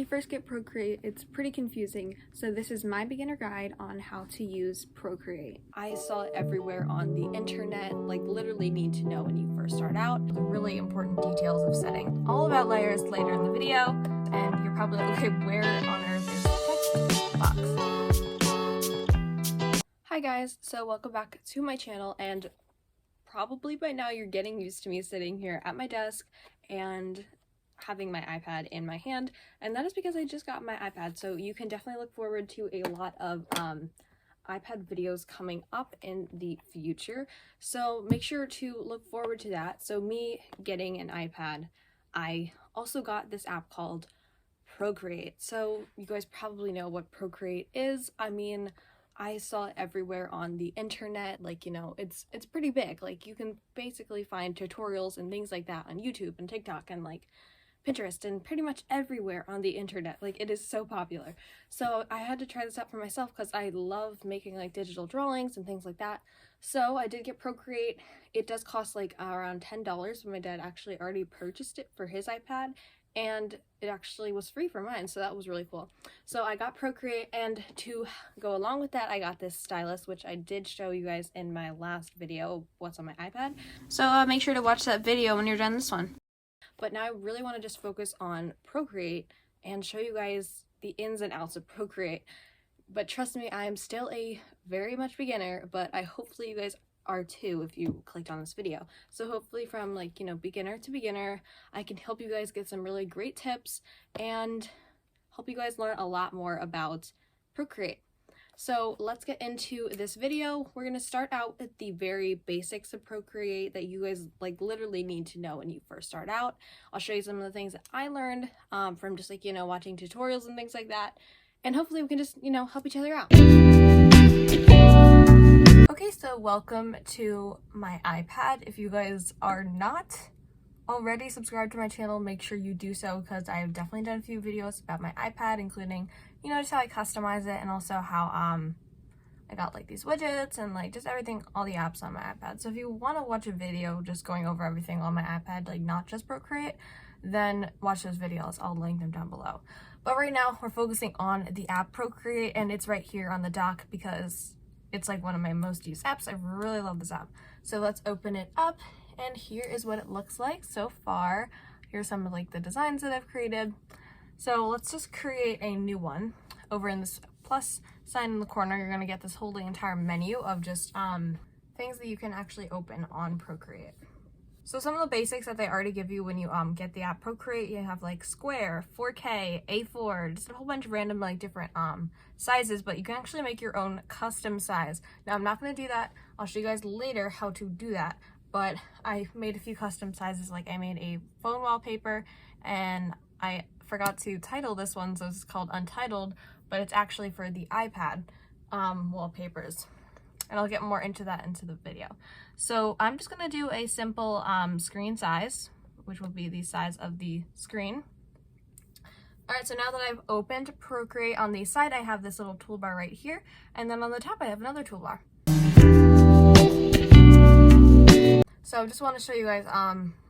When you first get Procreate, it's pretty confusing, so this is my beginner guide on how to use Procreate. I saw it everywhere on the internet, like literally need to know when you first start out. The really important details of setting. All about layers later in the video, and you're probably like, okay, where on earth is the text box? Hi guys, so welcome back to my channel, and probably by now you're getting used to me sitting here at my desk and having my iPad in my hand, and that is because I just got my iPad, so you can definitely look forward to a lot of iPad videos coming up in the future, so make sure to look forward to that. So me getting an iPad, I also got this app called Procreate. So you guys probably know what Procreate is. I mean, I saw it everywhere on the internet, like, you know, it's pretty big. Like, you can basically find tutorials and things like that on YouTube and TikTok and like Pinterest and pretty much everywhere on the internet. Like, it is so popular. So I had to try this out for myself because I love making like digital drawings and things like that. So I did get Procreate. It does cost like around $10, but my dad actually already purchased it for his iPad, and it actually was free for mine, so that was really cool. So I got Procreate, and to go along with that, I got this stylus, which I did show you guys in my last video, what's on my iPad. So make sure to watch that video when you're done this one. But now I really want to just focus on Procreate and show you guys the ins and outs of Procreate. But trust me, I am still a very much beginner, but hopefully you guys are too if you clicked on this video. So hopefully from like, you know, beginner to beginner, I can help you guys get some really great tips and help you guys learn a lot more about Procreate. So let's get into this video. We're going to start out with the very basics of Procreate that you guys like literally need to know when you first start out. I'll show you some of the things that I learned from just like, you know, watching tutorials and things like that. And hopefully we can just, you know, help each other out. Okay, so welcome to my iPad. If you guys are not already subscribed to my channel, make sure you do so, because I have definitely done a few videos about my iPad, including, you know, just how I customize it, and also how I got like these widgets and like just everything, all the apps on my iPad. So if you want to watch a video just going over everything on my iPad, like not just Procreate, then watch those videos. I'll link them down below. But right now we're focusing on the app Procreate, and it's right here on the dock because it's like one of my most used apps. I really love this app. So let's open it up, and here is what it looks like so far. Here's some of like the designs that I've created. So let's just create a new one. Over in this plus sign in the corner, you're gonna get this whole entire menu of just things that you can actually open on Procreate. So some of the basics that they already give you when you get the app Procreate, you have like square, 4K, A4, just a whole bunch of random like different sizes, but you can actually make your own custom size. Now I'm not going to do that. I'll show you guys later how to do that, but I made a few custom sizes. Like I made a phone wallpaper, and I forgot to title this one, so it's called Untitled, but it's actually for the iPad wallpapers. And I'll get more into that into the video. So I'm just gonna do a simple screen size, which will be the size of the screen. All right, so now that I've opened Procreate, on the side I have this little toolbar right here, and then on the top I have another toolbar. So I just want to show you guys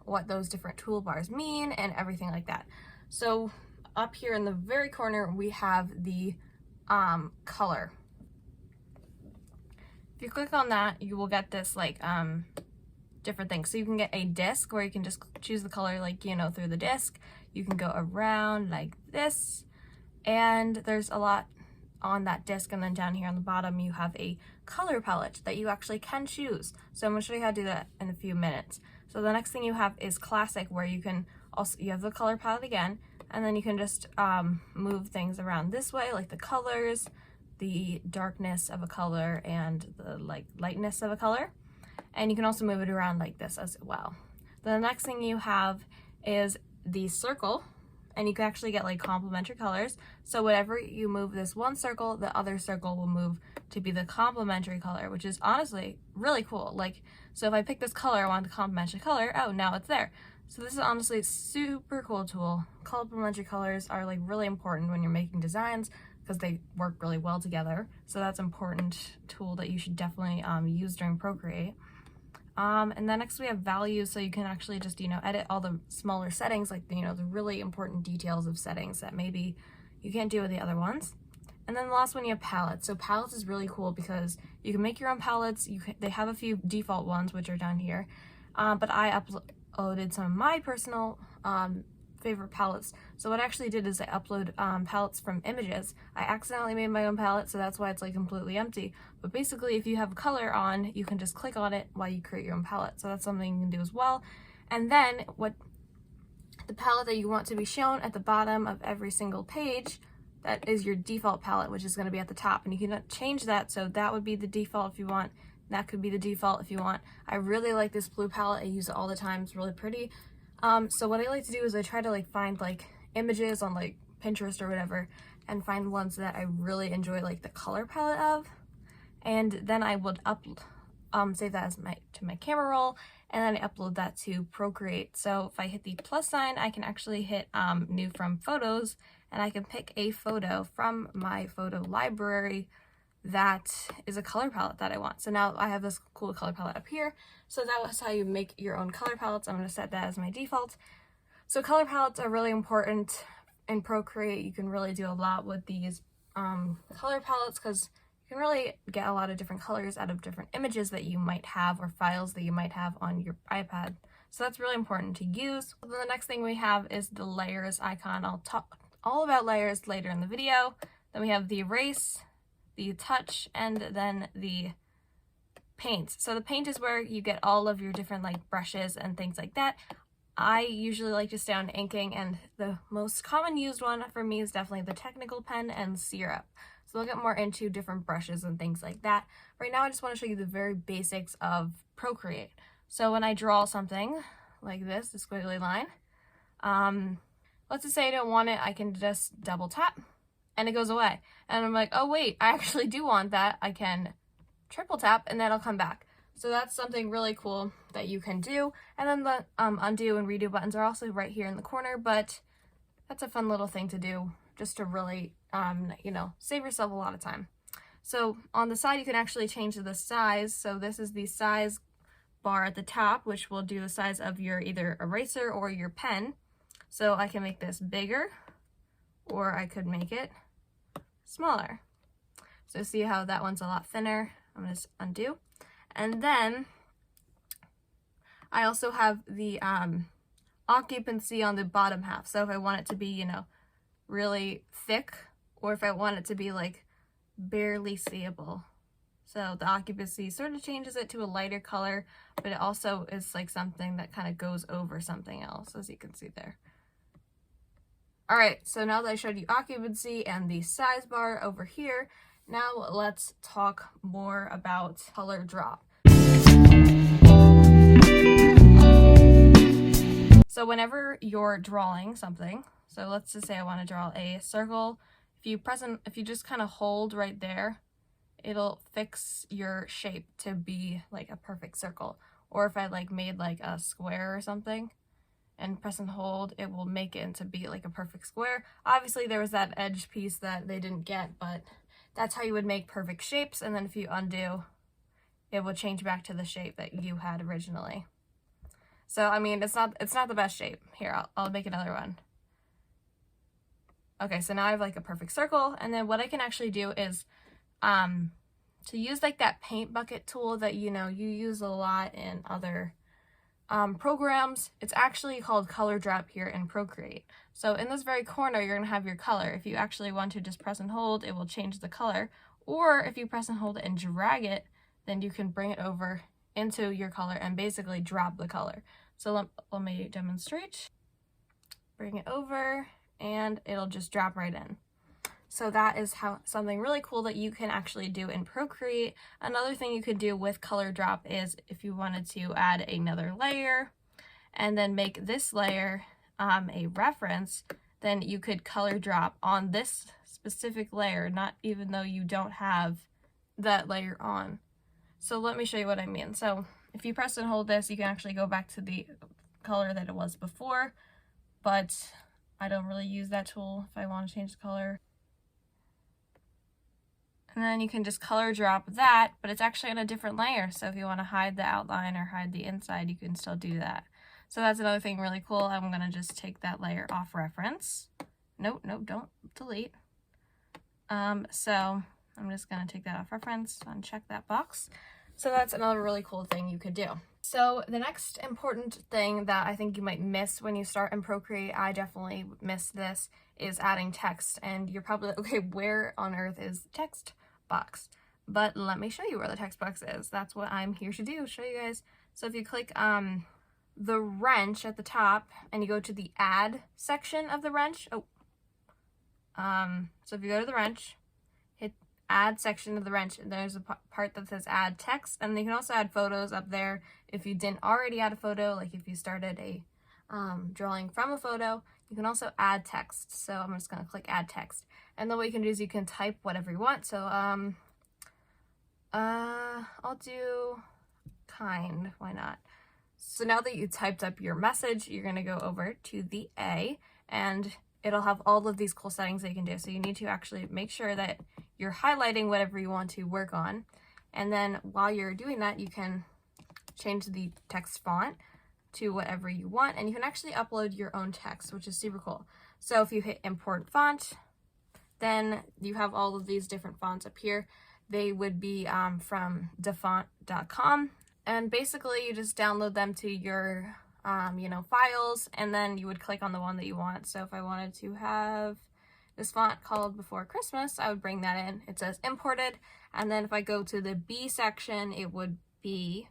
what those different toolbars mean and everything like that. So up here in the very corner we have the color. If you click on that, you will get this like different things. So you can get a disc where you can just choose the color, like, you know, through the disc. You can go around like this, and there's a lot on that disc. And then down here on the bottom you have a color palette that you actually can choose. So I'm going to show you how to do that in a few minutes. So the next thing you have is classic, where you can also, you have the color palette again, and then you can just move things around this way, like the colors, the darkness of a color, and the like lightness of a color. And you can also move it around like this as well. The next thing you have is the circle, and you can actually get like complementary colors. So whenever you move this one circle, the other circle will move to be the complementary color, which is honestly really cool. Like, so if I pick this color, I want the complementary color, oh, now it's there. So this is honestly a super cool tool. Complementary colors are like really important when you're making designs, because they work really well together. So that's an important tool that you should definitely use during Procreate. And then next we have values, so you can actually just, edit all the smaller settings, like, the really important details of settings that maybe you can't do with the other ones. And then the last one, you have palettes. So palettes is really cool because you can make your own palettes. They have a few default ones, which are down here. But I uploaded some of my personal favorite palettes. So what I actually did is I upload palettes from images. I accidentally made my own palette, so that's why it's like completely empty. But basically, if you have color on, you can just click on it while you create your own palette. So that's something you can do as well. And then the palette that you want to be shown at the bottom of every single page, that is your default palette, which is going to be at the top, and you can change that. So that would be the default if you want. That could be the default if you want. I really like this blue palette. I use it all the time. It's really pretty. So what I like to do is I try to find images on Pinterest or whatever, and find ones that I really enjoy the color palette of, and then I would save that as to my camera roll, and then I upload that to Procreate. So if I hit the plus sign, I can actually hit new from photos, and I can pick a photo from my photo library that is a color palette that I want. So now I have this cool color palette up here. So that was how you make your own color palettes. I'm going to set that as my default. So color palettes are really important in Procreate. You can really do a lot with these color palettes because you can really get a lot of different colors out of different images that you might have or files that you might have on your iPad. So that's really important to use. Then the next thing we have is the layers icon. I'll talk all about layers later in the video. Then we have the erase, the touch, and then the paint. So the paint is where you get all of your different brushes and things like that. I usually like to stay on inking, and the most common used one for me is definitely the technical pen and syrup. So we'll get more into different brushes and things like that. Right now I just want to show you the very basics of Procreate. So when I draw something like this squiggly line, let's just say I don't want it, I can just double tap and it goes away. And I'm like, oh wait, I actually do want that. I can triple tap and then it'll come back. So that's something really cool that you can do. And then the undo and redo buttons are also right here in the corner, but that's a fun little thing to do just to really, save yourself a lot of time. So on the side, you can actually change the size. So this is the size bar at the top, which will do the size of your either eraser or your pen. So I can make this bigger, or I could make it smaller. So see how that one's a lot thinner. I'm going to undo. And then I also have the occupancy on the bottom half. So if I want it to be, really thick, or if I want it to be barely seeable. So the occupancy sort of changes it to a lighter color, but it also is something that kind of goes over something else, as you can see there. All right, so now that I showed you occupancy and the size bar over here, now let's talk more about color drop. So whenever you're drawing something, so let's just say I want to draw a circle, if you just kind of hold right there, it'll fix your shape to be a perfect circle. Or if I made a square or something, and press and hold, it will make it into be a perfect square. Obviously there was that edge piece that they didn't get, but that's how you would make perfect shapes. And then if you undo, it will change back to the shape that you had originally. So I mean, it's not the best shape. Here, I'll make another one. Okay, so now I have a perfect circle. And then what I can actually do is to use that paint bucket tool that you use a lot in other programs. It's actually called color drop here in Procreate. So in this very corner, you're going to have your color. If you actually want to just press and hold, it will change the color. Or if you press and hold it and drag it, then you can bring it over into your color and basically drop the color. So let me demonstrate. Bring it over and it'll just drop right in. So that is something really cool that you can actually do in Procreate. Another thing you could do with color drop is if you wanted to add another layer and then make this layer a reference, then you could color drop on this specific layer, not even though you don't have that layer on. So let me show you what I mean. So if you press and hold this, you can actually go back to the color that it was before, but I don't really use that tool if I want to change the color. And then you can just color drop that, but it's actually on a different layer. So if you want to hide the outline or hide the inside, you can still do that. So that's another thing really cool. I'm going to just take that layer off reference. Nope, don't delete. So I'm just going to take that off reference, uncheck that box. So that's another really cool thing you could do. So the next important thing that I think you might miss when you start in Procreate, I definitely missed this, is adding text. And you're probably like, okay, where on earth is the text box? But let me show you where the text box is. That's what I'm here to do, show you guys. So if you click the wrench at the top and you go to the add section of the wrench, so if you go to the wrench, hit add section of the wrench, and there's a part that says add text, and you can also add photos up there if you didn't already add a photo, like if you started a drawing from a photo. You can also add text. So I'm just going to click add text, and then what you can do is you can type whatever you want. So I'll do kind, why not? So now that you typed up your message, you're going to go over to the A, and it'll have all of these cool settings that you can do. So you need to actually make sure that you're highlighting whatever you want to work on. And then while you're doing that, you can change the text font to whatever you want, and you can actually upload your own text, which is super cool. So if you hit import font, then you have all of these different fonts up here. They would be from defont.com, and basically you just download them to your files, and then you would click on the one that you want. So if I wanted to have this font called Before Christmas, I would bring that in. It says imported, and then if I go to the B section, it would be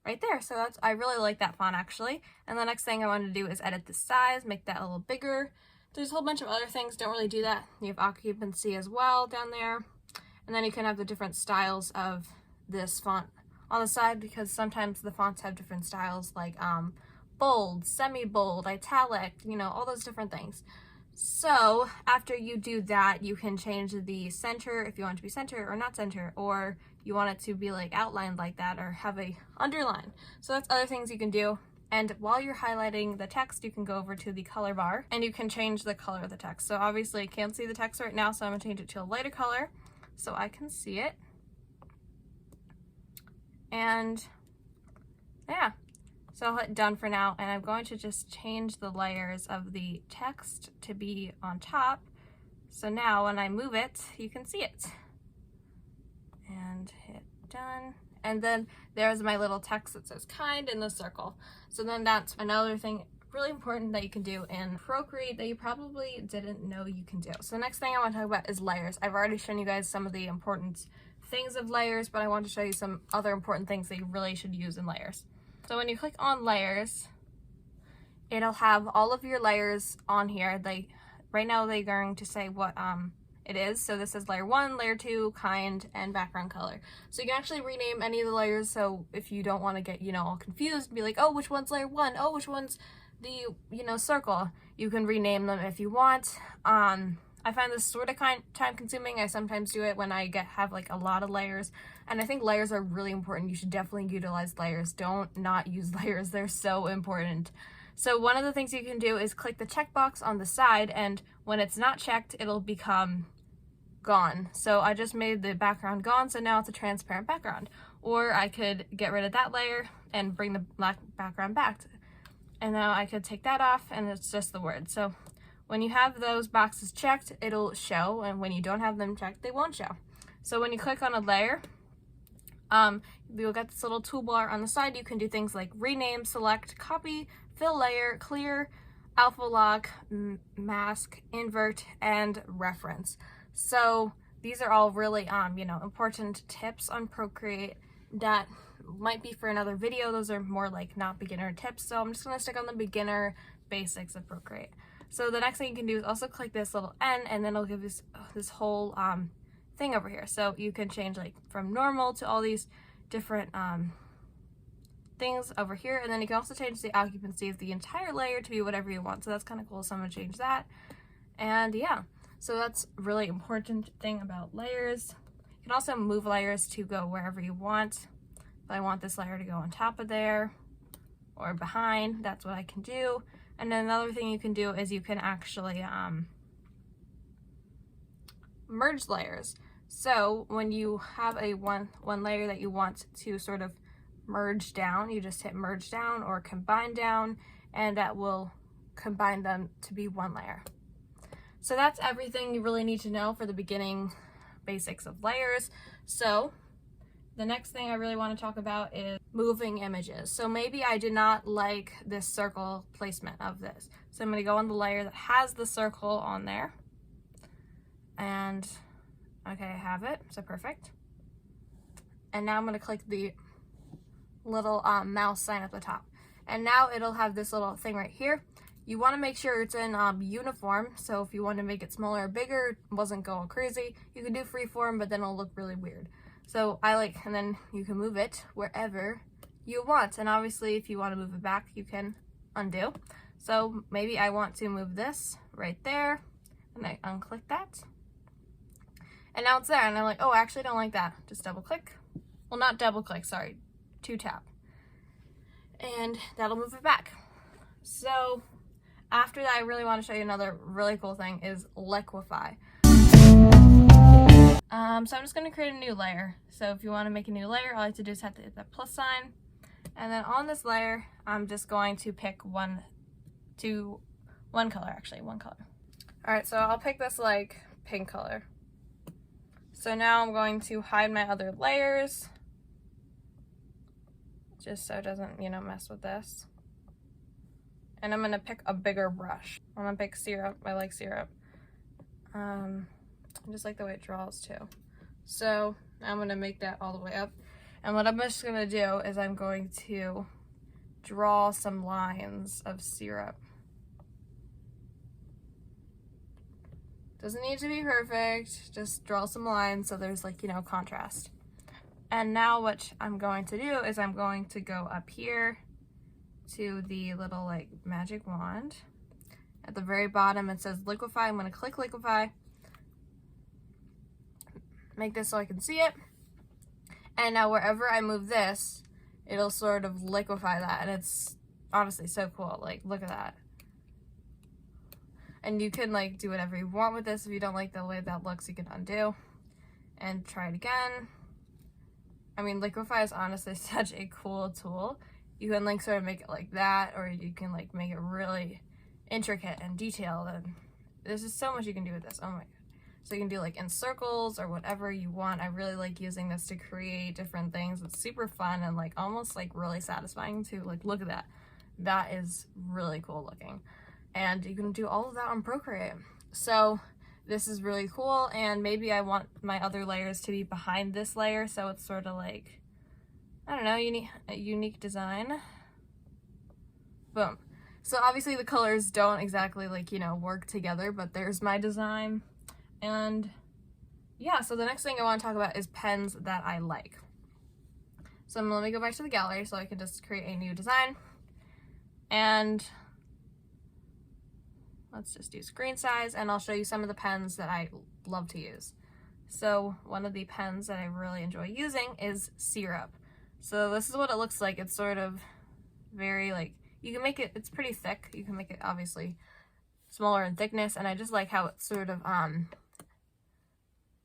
right there. So I really like that font actually. And the next thing I want to do is edit the size, make that a little bigger. There's a whole bunch of other things, don't really do that. You have occupancy as well down there. And then you can have the different styles of this font on the side, because sometimes the fonts have different styles, like bold, semi-bold, italic, all those different things. So after you do that, you can change the center if you want it to be center or not center, or you want it to be like outlined like that, or have a underline. So that's other things you can do. And while you're highlighting the text, you can go over to the color bar and you can change the color of the text. So obviously I can't see the text right now, so I'm gonna change it to a lighter color so I can see it. And yeah, so I'll hit done for now, and I'm going to just change the layers of the text to be on top. So now when I move it, you can see it. And hit done. And then there's my little text that says kind in the circle. So then that's another thing really important that you can do in Procreate that you probably didn't know you can do. So the next thing I want to talk about is layers. I've already shown you guys some of the important things of layers, but I want to show you some other important things that you really should use in layers. So when you click on layers, it'll have all of your layers on here. Right now they're going to say what it is. So this is layer 1, layer 2, kind, and background color. So you can actually rename any of the layers. So if you don't want to get, all confused, be like, oh, which one's layer 1? Oh, which one's the, circle? You can rename them if you want. I find this sort of time consuming. I sometimes do it when I have like a lot of layers, and I think layers are really important. You should definitely utilize layers. Don't not use layers. They're so important. So one of the things you can do is click the checkbox on the side, and when it's not checked, it'll become gone. So I just made the background gone, so now it's a transparent background. Or I could get rid of that layer and bring the black background back. And now I could take that off, and it's just the word. So when you have those boxes checked, it'll show, and when you don't have them checked, they won't show. So when you click on a layer, you'll get this little toolbar on the side. You can do things like rename, select, copy, fill layer, clear, alpha lock, mask, invert, and reference. So these are all really, important tips on Procreate that might be for another video. Those are more like not beginner tips. So I'm just gonna stick on the beginner basics of Procreate. So the next thing you can do is also click this little N, and then it'll give you this whole thing over here. So you can change like from normal to all these different things over here, and then you can also change the occupancy of the entire layer to be whatever you want. So that's kind of cool. So I'm gonna change that. And yeah, so that's a really important thing about layers. You can also move layers to go wherever you want. If I want this layer to go on top of there or behind, that's what I can do. And then another thing you can do is you can actually merge layers. So when you have a one layer that you want to sort of merge down, you just hit merge down or combine down, and that will combine them to be one layer. So that's everything you really need to know for the beginning basics of layers. So the next thing I really want to talk about is moving images. So maybe I did not like this circle placement of this. So I'm going to go on the layer that has the circle on there. And okay, I have it, so perfect. And now I'm going to click the little mouse sign at the top. And now it'll have this little thing right here. You want to make sure it's in uniform, so if you want to make it smaller or bigger, it wasn't going crazy, you can do freeform, but then it'll look really weird. So and then you can move it wherever you want. And obviously if you want to move it back, you can undo. So maybe I want to move this right there, and I unclick that. And now it's there, and I'm like, oh, I actually don't like that. Just double click. Well, not double click, sorry, 2-tap. And that'll move it back. So after that, I really want to show you another really cool thing is Liquify. So I'm just going to create a new layer. So if you want to make a new layer, all you have to do is have to hit that plus sign. And then on this layer, I'm just going to pick one color. All right, so I'll pick this like pink color. So now I'm going to hide my other layers, just so it doesn't, mess with this. And I'm gonna pick a bigger brush. I'm gonna pick syrup. I like syrup. I just like the way it draws too. So I'm gonna make that all the way up. And what I'm just gonna do is I'm going to draw some lines of syrup. Doesn't need to be perfect, just draw some lines so there's like, contrast. And now what I'm going to do is I'm going to go up here to the little like magic wand. At the very bottom it says Liquify. I'm going to click Liquify. Make this so I can see it. And now wherever I move this, it'll sort of liquefy that. And it's honestly so cool. Like, look at that. And you can like do whatever you want with this. If you don't like the way that looks, you can undo and try it again. I mean, Liquify is honestly such a cool tool. You can like sort of make it like that, or you can like make it really intricate and detailed, and there's just so much you can do with this. Oh my god. So you can do like in circles or whatever you want. I really like using this to create different things. It's super fun and like almost like really satisfying too. Like, look at that. That is really cool looking. And you can do all of that on Procreate. So this is really cool, and maybe I want my other layers to be behind this layer, so it's sort of like, I don't know, unique design. Boom. So obviously the colors don't exactly like, work together, but there's my design. And yeah, so the next thing I want to talk about is pens that I like. So let me go back to the gallery so I can just create a new design. And let's just do screen size, and I'll show you some of the pens that I love to use. So one of the pens that I really enjoy using is Syrup. So this is what it looks like. It's sort of very like, you can make it, it's pretty thick. You can make it obviously smaller in thickness, and I just like how it's sort of,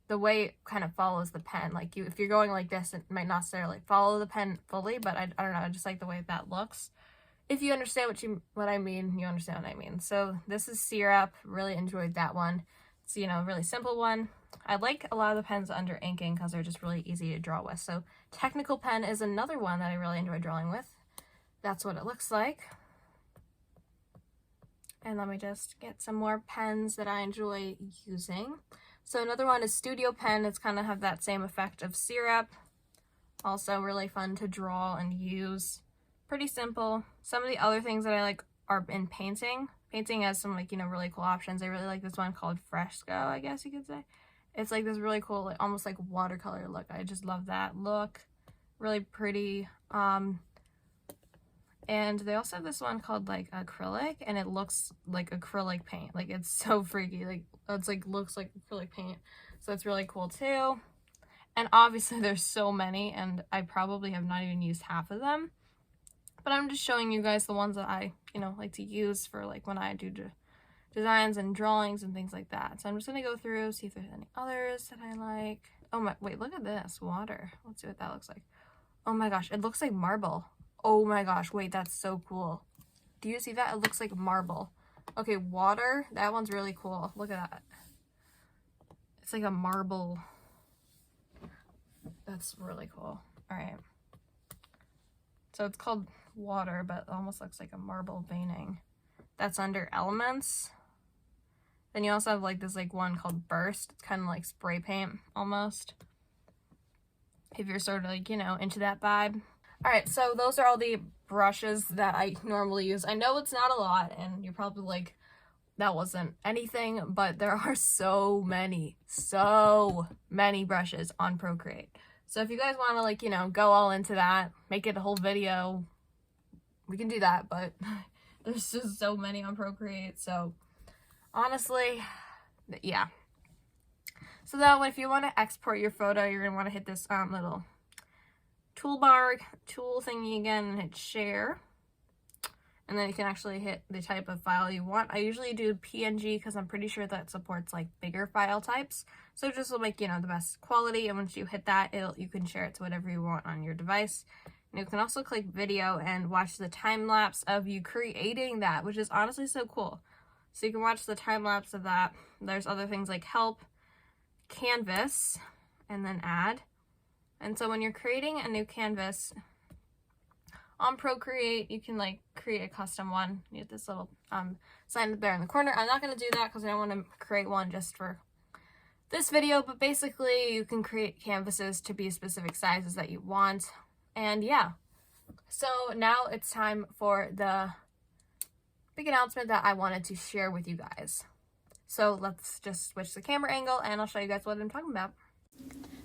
the way it kind of follows the pen. Like if you're going like this, it might not necessarily follow the pen fully, but I don't know, I just like the way that looks. If you understand what I mean, you understand what I mean. So this is Syrup. Really enjoyed that one. It's, really simple one. I like a lot of the pens under inking because they're just really easy to draw with. So Technical Pen is another one that I really enjoy drawing with. That's what it looks like. And let me just get some more pens that I enjoy using. So another one is Studio Pen. It's kind of have that same effect of Syrup. Also really fun to draw and use. Pretty simple. Some of the other things that I like are in painting. Painting has some like, really cool options. I really like this one called Fresco, I guess you could say. It's like this really cool, like almost like watercolor look. I just love that look. Really pretty. And they also have this one called like acrylic, and it looks like acrylic paint. Like, it's so freaky. Like, it's like looks like acrylic paint. So it's really cool too. And obviously there's so many, and I probably have not even used half of them. But I'm just showing you guys the ones that I, like to use for like when I do designs and drawings and things like that. So I'm just gonna go through, see if there's any others that I like. Oh my, wait, look at this, water. Let's see what that looks like. Oh my gosh, it looks like marble. Oh my gosh, wait, that's so cool. Do you see that? It looks like marble. Okay, water, that one's really cool. Look at that. It's like a marble. That's really cool. All right. So it's called water, but it almost looks like a marble veining. That's under elements. Then you also have like this like one called burst. It's kind of like spray paint almost. If you're sort of like, you know, into that vibe. All right, so those are all the brushes that I normally use. I know it's not a lot, and you're probably like, that wasn't anything, but there are so many brushes on Procreate. So if you guys want to, like, you know, go all into that, make it a whole video, we can do that, but there's just so many on Procreate. So honestly, yeah. So that way, if you want to export your photo, you're going to want to hit this little toolbar tool thingy again and hit share. And then you can actually hit the type of file you want. I usually do PNG because I'm pretty sure that supports like bigger file types. So just will make, you know, the best quality. And once you hit that, you can share it to whatever you want on your device. And you can also click video and watch the time lapse of you creating that, which is honestly so cool. So you can watch the time lapse of that. There's other things like help, canvas, and then add. And so when you're creating a new canvas on Procreate, you can like create a custom one. You get this little sign there in the corner. I'm not going to do that because I don't want to create one just for this video, but basically you can create canvases to be specific sizes that you want. And yeah, so now it's time for the big announcement that I wanted to share with you guys. So let's just switch the camera angle and I'll show you guys what I'm talking about.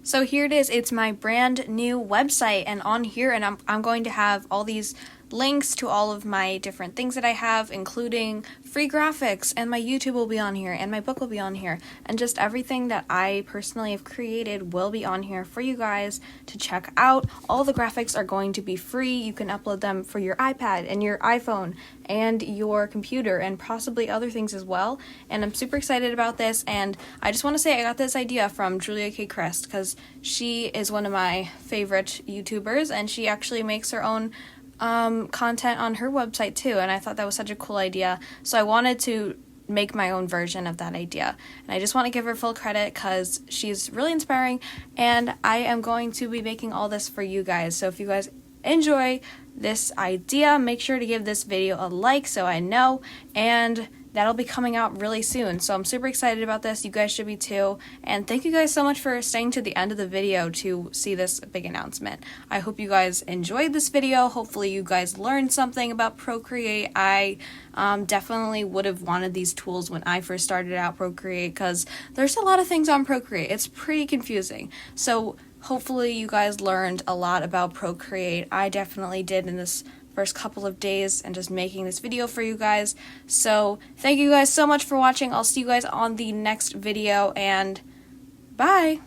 So here it is. It's my brand new website, and on here, and I'm going to have all these links to all of my different things that I have, including free graphics, and my YouTube will be on here, and my book will be on here, and just everything that I personally have created will be on here for you guys to check out. All the graphics are going to be free. You can upload them for your iPad and your iPhone and your computer and possibly other things as well. And I'm super excited about this, and I just want to say I got this idea from Julia K. Crest because she is one of my favorite YouTubers, and she actually makes her own content on her website too, and I thought that was such a cool idea, so I wanted to make my own version of that idea, and I just want to give her full credit because she's really inspiring, and I am going to be making all this for you guys. So if you guys enjoy this idea, make sure to give this video a like so I know, and that'll be coming out really soon. So I'm super excited about this. You guys should be too. And thank you guys so much for staying to the end of the video to see this big announcement. I hope you guys enjoyed this video. Hopefully you guys learned something about Procreate. I definitely would have wanted these tools when I first started out Procreate because there's a lot of things on Procreate. It's pretty confusing. So hopefully you guys learned a lot about Procreate. I definitely did in this first couple of days and just making this video for you guys. So thank you guys so much for watching. I'll see you guys on the next video, and bye!